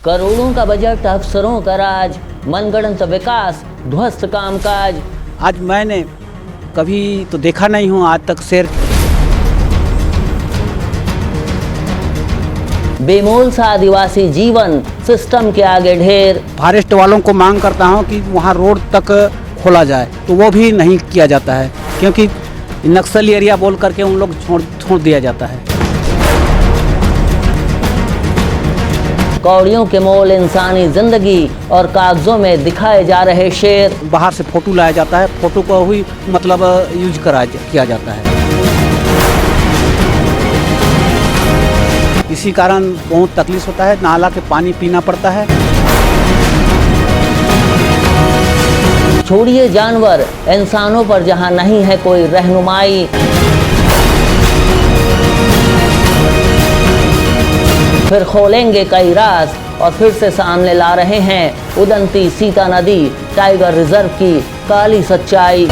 करोड़ों का बजट, अफसरों का राज, मनगढ़ंत विकास, ध्वस्त कामकाज। आज मैंने कभी तो देखा नहीं हूँ आज तक शेर। बेमोल सा आदिवासी जीवन सिस्टम के आगे ढेर। फॉरेस्ट वालों को मांग करता हूँ कि वहाँ रोड तक खोला जाए, तो वो भी नहीं किया जाता है क्योंकि नक्सली एरिया बोल करके उन लोग छोड़ दिया जाता है। कौड़ियों के मोल इंसानी जिंदगी और कागजों में दिखाए जा रहे शेर। बाहर से फोटो लाया जाता है, फोटो को ही मतलब यूज किया जाता है। इसी कारण बहुत तकलीफ होता है, नाला के पानी पीना पड़ता है। छोड़िए जानवर, इंसानों पर जहां नहीं है कोई रहनुमाई। फिर खोलेंगे कई राज और फिर से सामने ला रहे हैं उदंती सीता नदी टाइगर रिजर्व की काली सच्चाई।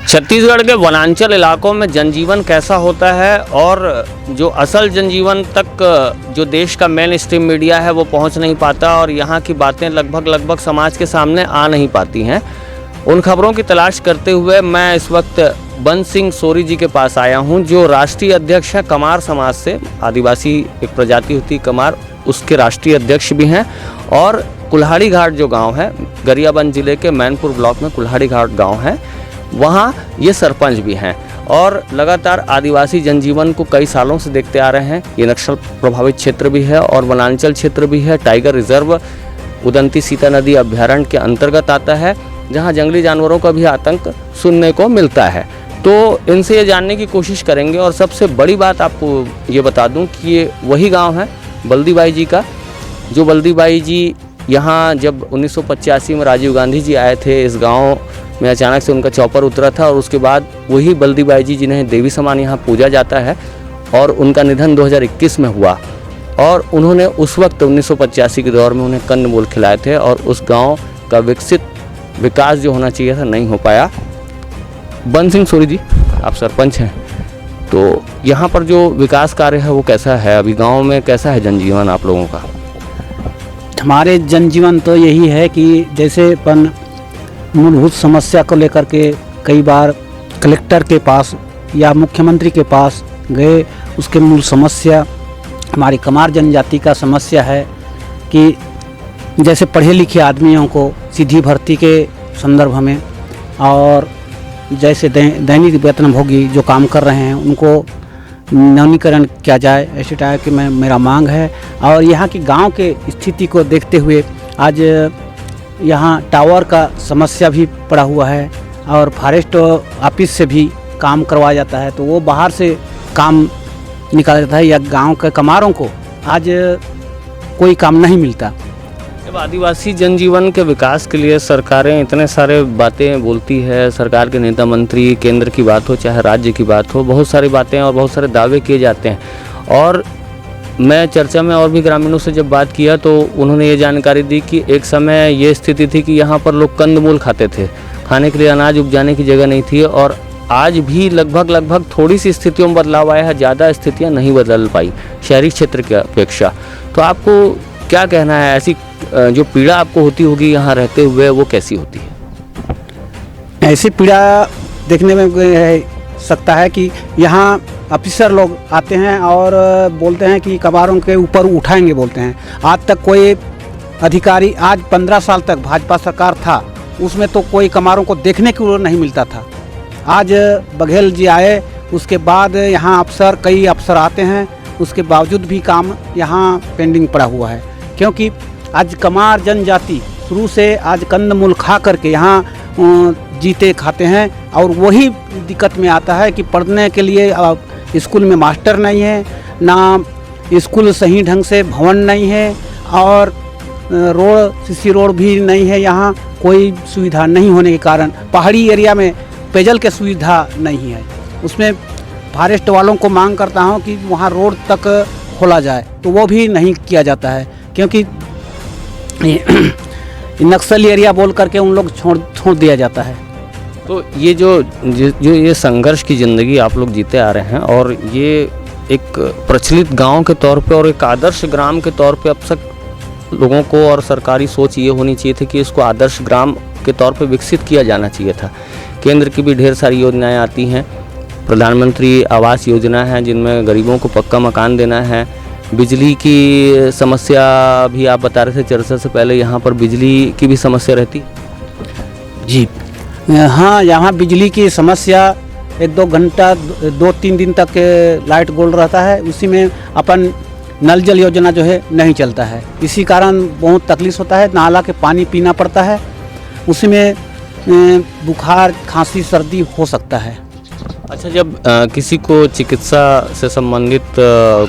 छत्तीसगढ़ के वनांचल इलाकों में जनजीवन कैसा होता है और जो असल जनजीवन तक जो देश का मेन स्ट्रीम मीडिया है वो पहुंच नहीं पाता और यहाँ की बातें लगभग समाज के सामने आ नहीं पाती हैं, उन खबरों की तलाश करते हुए मैं इस वक्त बंस सिंह सोरी जी के पास आया हूं, जो राष्ट्रीय अध्यक्ष हैं कमार समाज से। आदिवासी एक प्रजाति होती है कमार, उसके राष्ट्रीय अध्यक्ष भी हैं। और कुल्हाड़ी घाट जो गाँव है, गरियाबंद जिले के मैनपुर ब्लॉक में कुल्हाड़ी घाट गाँव है, वहाँ ये सरपंच भी हैं और लगातार आदिवासी जनजीवन को कई सालों से देखते आ रहे हैं। ये नक्सल प्रभावित क्षेत्र भी है और वनांचल क्षेत्र भी है। टाइगर रिजर्व उदंती सीता नदी अभ्यारण्य के अंतर्गत आता है, जहाँ जंगली जानवरों का भी आतंक सुनने को मिलता है। तो इनसे ये जानने की कोशिश करेंगे। और सबसे बड़ी बात आपको ये बता दूँ कि ये वही गाँव है बल्दी बाई जी का, जो बल्दी बाई जी यहाँ जब 1985 में राजीव गांधी जी आए थे इस गाँव में, अचानक से उनका चौपर उतरा था और उसके बाद वही बल्दी बाई जी जिन्हें देवी समान यहाँ पूजा जाता है, और उनका निधन 2021 में हुआ। और उन्होंने उस वक्त 1985 के दौर में उन्हें कंदमूल खिलाए थे और उस गांव का विकास जो होना चाहिए था नहीं हो पाया। बंस सिंह सोरी जी, आप सरपंच हैं, तो यहाँ पर जो विकास कार्य है वो कैसा है? अभी गाँव में कैसा है जनजीवन आप लोगों का? हमारे जनजीवन तो यही है कि जैसे अपन मूलभूत समस्या को लेकर के कई बार कलेक्टर के पास या मुख्यमंत्री के पास गए। उसके मूल समस्या हमारी कमार जनजाति का समस्या है कि जैसे पढ़े लिखे आदमियों को सीधी भर्ती के संदर्भ में और जैसे दैनिक वेतनभोगी जो काम कर रहे हैं उनको नवीनीकरण किया जाए, ऐसे टाइप की मेरा मांग है। और यहाँ की गांव के स्थिति को देखते हुए आज यहाँ टावर का समस्या भी पड़ा हुआ है और फॉरेस्ट ऑफिस से भी काम करवाया जाता है, तो वो बाहर से काम निकाला जाता है या गांव के कमारों को आज कोई काम नहीं मिलता। जब आदिवासी जनजीवन के विकास के लिए सरकारें इतने सारे बातें बोलती है, सरकार के नेता मंत्री, केंद्र की बात हो चाहे राज्य की बात हो, बहुत सारी बातें और बहुत सारे दावे किए जाते हैं। और मैं चर्चा में और भी ग्रामीणों से जब बात किया तो उन्होंने ये जानकारी दी कि एक समय ये स्थिति थी कि यहाँ पर लोग कंदमूल खाते थे, खाने के लिए अनाज उपजाने की जगह नहीं थी। और आज भी लगभग थोड़ी सी स्थितियों में बदलाव आया है, ज़्यादा स्थितियाँ नहीं बदल पाई शहरी क्षेत्र की अपेक्षा। तो आपको क्या कहना है, ऐसी जो पीड़ा आपको होती होगी यहाँ रहते हुए वो कैसी होती है? ऐसी पीड़ा देखने में सकता है कि यहाँ ऑफिसर लोग आते हैं और बोलते हैं कि कबारों के ऊपर उठाएंगे बोलते हैं। आज तक कोई अधिकारी, आज 15 साल तक भाजपा सरकार था उसमें तो कोई कमारों को देखने को नहीं मिलता था। आज बघेल जी आए उसके बाद यहाँ कई अफसर आते हैं, उसके बावजूद भी काम यहाँ पेंडिंग पड़ा हुआ है। क्योंकि आज कमार जनजाति शुरू से आज कंदमूल खा करके यहाँ जीते खाते हैं और वही दिक्कत में आता है कि पढ़ने के लिए स्कूल में मास्टर नहीं है, ना स्कूल सही ढंग से भवन नहीं है और सीसी रोड भी नहीं है। यहाँ कोई सुविधा नहीं होने के कारण पहाड़ी एरिया में पेयजल की सुविधा नहीं है। उसमें फॉरेस्ट वालों को मांग करता हूँ कि वहाँ रोड तक खोला जाए, तो वो भी नहीं किया जाता है। क्योंकि नक्सली एरिया बोल करके उन लोग छोड़ दिया जाता है। तो ये जो ये संघर्ष की ज़िंदगी आप लोग जीते आ रहे हैं और ये एक प्रचलित गांव के तौर पे और एक आदर्श ग्राम के तौर पे अब तक लोगों को और सरकारी सोच ये होनी चाहिए थी कि इसको आदर्श ग्राम के तौर पे विकसित किया जाना चाहिए था। केंद्र की भी ढेर सारी योजनाएं आती हैं, प्रधानमंत्री आवास योजना है जिनमें गरीबों को पक्का मकान देना है, बिजली की समस्या भी आप बता रहे थे चर्चा से पहले, यहाँ पर बिजली की भी समस्या रहती जी हाँ, यहाँ बिजली की समस्या 1-2 घंटा 2-3 दिन तक लाइट गोल रहता है, उसी में अपन नल जल योजना जो है नहीं चलता है। इसी कारण बहुत तकलीफ होता है, नाला के पानी पीना पड़ता है, उसी में बुखार खांसी सर्दी हो सकता है। अच्छा, जब किसी को चिकित्सा से संबंधित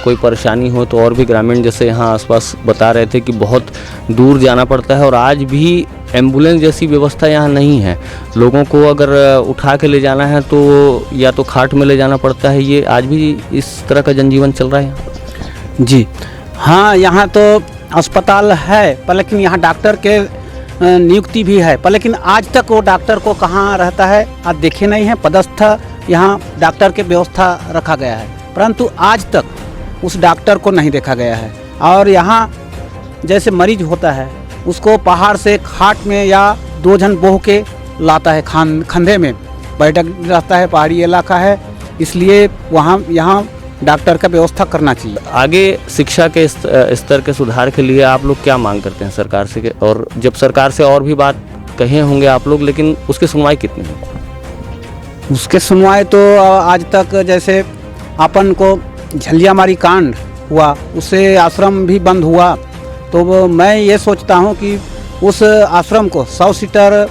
कोई परेशानी हो तो और भी ग्रामीण जैसे यहाँ आसपास बता रहे थे कि बहुत दूर जाना पड़ता है और आज भी एम्बुलेंस जैसी व्यवस्था यहाँ नहीं है। लोगों को अगर उठा के ले जाना है तो या तो खाट में ले जाना पड़ता है। ये आज भी इस तरह का जनजीवन चल रहा है यहाँ? जी हाँ, यहाँ तो अस्पताल है पर लेकिन यहाँ डॉक्टर के नियुक्ति भी है, पर लेकिन आज तक वो डॉक्टर को कहाँ रहता है आज देखे नहीं है। पदस्थ यहाँ डॉक्टर के व्यवस्था रखा गया है, परंतु आज तक उस डॉक्टर को नहीं देखा गया है। और यहाँ जैसे मरीज होता है उसको पहाड़ से खाट में या 2 जन बोह के लाता है, खंधे में बैठक रहता है, पहाड़ी इलाका है, इसलिए वहाँ यहाँ डॉक्टर का व्यवस्था करना चाहिए। आगे शिक्षा के स्तर के सुधार के लिए आप लोग क्या मांग करते हैं सरकार से? और जब सरकार से और भी बात कहे होंगे आप लोग, लेकिन उसकी सुनवाई कितनी है? उसके सुनवाई तो आज तक जैसे अपन को झलियामारी कांड हुआ, उससे आश्रम भी बंद हुआ, तो मैं ये सोचता हूँ कि उस आश्रम को 100 सीटर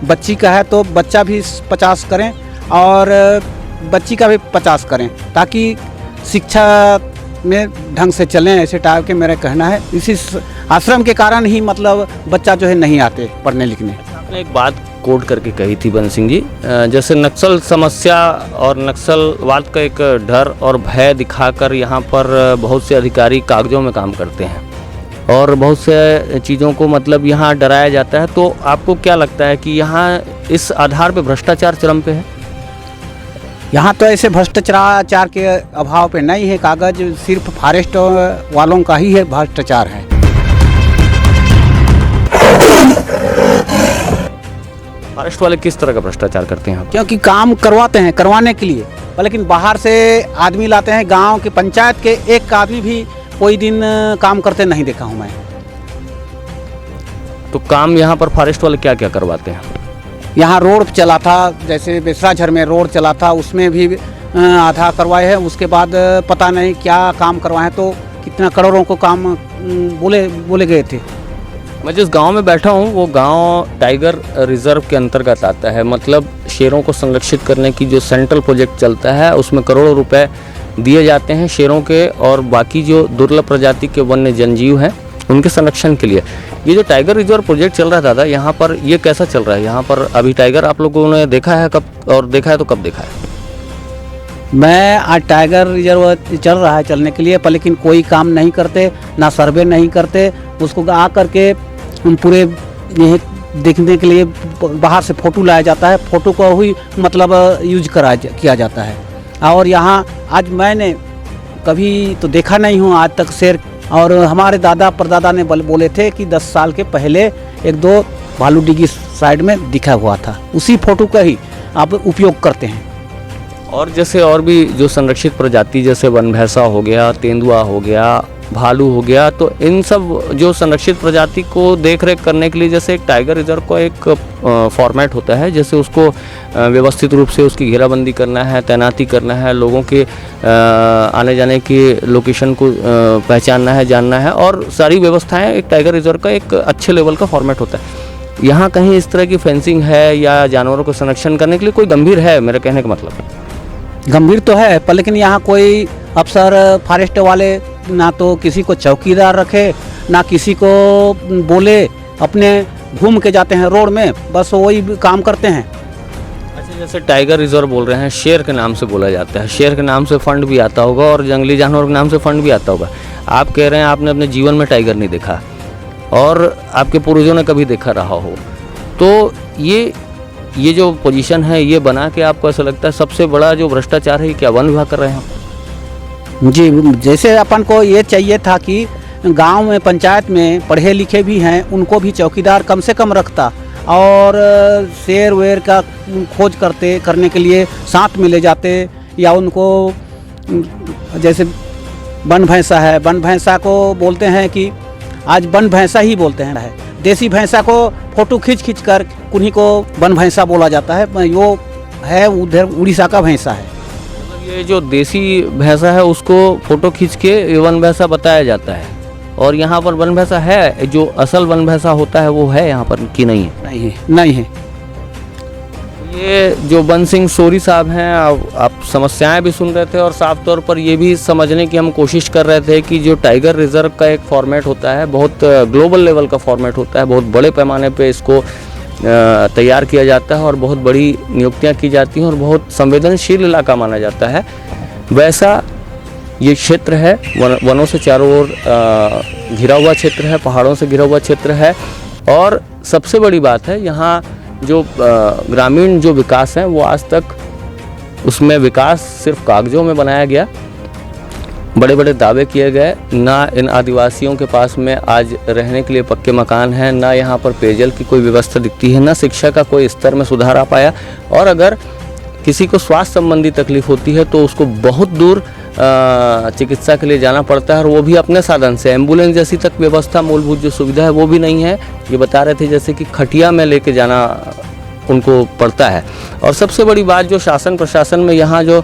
बच्ची का है तो बच्चा भी 50 करें और बच्ची का भी 50 करें, ताकि शिक्षा में ढंग से चलें, ऐसे टाइप के मेरा कहना है। इसी आश्रम के कारण ही मतलब बच्चा जो है नहीं आते पढ़ने लिखने। आपने एक बात कोट करके कही थी बंद सिंह जी, जैसे नक्सल समस्या और नक्सलवाद का एक डर और भय दिखाकर यहाँ पर बहुत से अधिकारी कागजों में काम करते हैं और बहुत से चीज़ों को मतलब यहाँ डराया जाता है। तो आपको क्या लगता है कि यहाँ इस आधार पे भ्रष्टाचार चरम पे है? यहाँ तो ऐसे भ्रष्टाचार के अभाव पे नहीं है, कागज सिर्फ फॉरेस्ट वालों का ही है भ्रष्टाचार है। फॉरेस्ट वाले किस तरह का भ्रष्टाचार करते हैं? क्योंकि काम करवाते हैं करवाने के लिए, लेकिन बाहर से आदमी लाते हैं। गांव के पंचायत के एक आदमी भी कोई दिन काम करते नहीं देखा हूँ मैं। तो काम यहाँ पर फॉरेस्ट वाले क्या क्या करवाते हैं? यहाँ रोड चला था, जैसे बेसराझर में रोड चला था, उसमें भी आधा करवाए हैं। उसके बाद पता नहीं क्या काम करवाए हैं, तो कितना करोड़ों को काम बोले गए थे। मैं जिस गांव में बैठा हूं वो गांव टाइगर रिजर्व के अंतर्गत आता है। मतलब शेरों को संरक्षित करने की जो सेंट्रल प्रोजेक्ट चलता है उसमें करोड़ों रुपए दिए जाते हैं शेरों के और बाकी जो दुर्लभ प्रजाति के वन्य जनजीव हैं उनके संरक्षण के लिए। ये जो टाइगर रिजर्व प्रोजेक्ट चल रहा था दादा, यहाँ पर ये कैसा चल रहा है? यहाँ पर अभी टाइगर आप लोगों ने देखा है कब, और देखा है तो कब देखा है? मैं आज टाइगर रिजर्व चल रहा है चलने के लिए, पर लेकिन कोई काम नहीं करते, ना सर्वे नहीं करते। उसको आ करके पूरे यह देखने के लिए बाहर से फ़ोटो लाया जाता है, फ़ोटो को ही मतलब यूज किया जाता है। और यहाँ आज मैंने कभी तो देखा नहीं हूँ आज तक शेर, और हमारे दादा परदादा ने बोले थे कि 10 साल के पहले 1-2 भालू डिगी साइड में दिखा हुआ था, उसी फ़ोटो का ही आप उपयोग करते हैं। और जैसे और भी जो संरक्षित प्रजाति जैसे वन भैंसा हो गया, तेंदुआ हो गया, भालू हो गया, तो इन सब जो संरक्षित प्रजाति को देख रेख करने के लिए जैसे एक टाइगर रिजर्व का एक फॉर्मेट होता है, जैसे उसको व्यवस्थित रूप से उसकी घेराबंदी करना है, तैनाती करना है, लोगों के आने जाने की लोकेशन को पहचानना है, जानना है, और सारी व्यवस्थाएं एक टाइगर रिजर्व का एक अच्छे लेवल का फॉर्मेट होता है। यहाँ कहीं इस तरह की फेंसिंग है या जानवरों को संरक्षण करने के लिए कोई गंभीर है? मेरा कहने का मतलब गंभीर तो है, पर लेकिन यहाँ कोई अफसर फॉरेस्ट वाले ना तो किसी को चौकीदार रखे, ना किसी को बोले, अपने घूम के जाते हैं रोड में, बस वही काम करते हैं। अच्छा, जैसे टाइगर रिजर्व बोल रहे हैं, शेर के नाम से बोला जाता है, शेर के नाम से फंड भी आता होगा और जंगली जानवर के नाम से फंड भी आता होगा। आप कह रहे हैं आपने अपने जीवन में टाइगर नहीं देखा, और आपके पूर्वजों ने कभी देखा रहा हो। तो ये जो पोजीशन है ये बना के आपको ऐसा लगता है सबसे बड़ा जो भ्रष्टाचार है ये क्या वन विभाग कर रहे हैं? जी, जैसे अपन को ये चाहिए था कि गांव में पंचायत में पढ़े लिखे भी हैं, उनको भी चौकीदार कम से कम रखता और शेर वेर का खोज करने के लिए साथ में ले जाते, या उनको जैसे वन भैंसा है, वन भैंसा को बोलते हैं कि आज वन भैंसा ही बोलते हैं। देसी भैंसा को फोटो खींच कर उन्हीं को वन भैंसा बोला जाता है। वो है उधर उड़ीसा का भैंसा है। ये जो देसी भैंसा है उसको फोटो खींच के वन भैंसा बताया जाता है, और यहाँ पर वन भैंसा है, जो असल वन भैंसा होता है वो है यहाँ पर कि नहीं है? नहीं है। ये जो बन सिंह सोरी साहब हैं, आप समस्याएं भी सुन रहे थे और साफ तौर पर ये भी समझने की हम कोशिश कर रहे थे कि जो टाइगर रिजर्व का एक फॉर्मेट होता है, बहुत ग्लोबल लेवल का फॉर्मेट होता है, बहुत बड़े पैमाने पे इसको तैयार किया जाता है और बहुत बड़ी नियुक्तियां की जाती हैं और बहुत संवेदनशील इलाका माना जाता है। वैसा ये क्षेत्र है, वनों से चारों ओर घिरा हुआ क्षेत्र है, पहाड़ों से घिरा हुआ क्षेत्र है। और सबसे बड़ी बात है यहाँ जो ग्रामीण जो विकास है वो आज तक उसमें विकास सिर्फ कागजों में बनाया गया, बड़े बड़े दावे किए गए। ना इन आदिवासियों के पास में आज रहने के लिए पक्के मकान हैं, ना यहाँ पर पेयजल की कोई व्यवस्था दिखती है, ना शिक्षा का कोई स्तर में सुधार आ पाया। और अगर किसी को स्वास्थ्य संबंधी तकलीफ होती है तो उसको बहुत दूर चिकित्सा के लिए जाना पड़ता है, और वो भी अपने साधन से। एम्बुलेंस जैसी तक व्यवस्था, मूलभूत जो सुविधा है वो भी नहीं है। ये बता रहे थे जैसे कि खटिया में लेके जाना उनको पड़ता है। और सबसे बड़ी बात जो शासन प्रशासन में यहाँ जो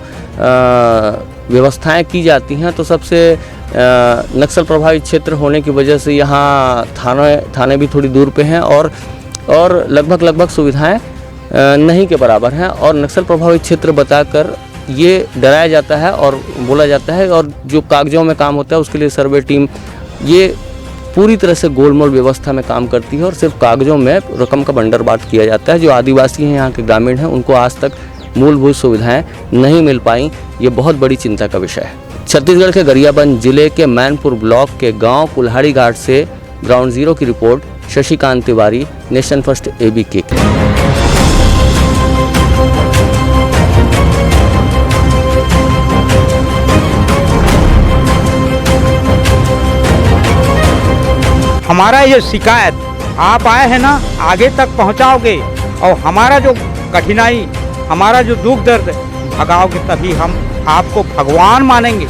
व्यवस्थाएं की जाती हैं, तो सबसे नक्सल प्रभावित क्षेत्र होने की वजह से यहाँ थाने भी थोड़ी दूर पे हैं और लगभग सुविधाएं नहीं के बराबर हैं। और नक्सल प्रभावित क्षेत्र बताकर ये डराया जाता है और बोला जाता है, और जो कागजों में काम होता है उसके लिए सर्वे टीम ये पूरी तरह से गोलमोल व्यवस्था में काम करती है और सिर्फ कागजों में रकम का बंडर बाट किया जाता है। जो आदिवासी हैं, यहाँ के ग्रामीण हैं, उनको आज तक मूलभूत सुविधाएं नहीं मिल पाई। ये बहुत बड़ी चिंता का विषय है। छत्तीसगढ़ के गरियाबंद जिले के मैनपुर ब्लॉक के गांव कुल्हाड़ी घाट से ग्राउंड जीरो की report, Shashikant Tiwari, nation first ABK। हमारा ये शिकायत आप आए हैं ना, आगे तक पहुंचाओगे और हमारा जो कठिनाई, हमारा जो दुख दर्द भगाओगे, तभी हम आपको भगवान मानेंगे।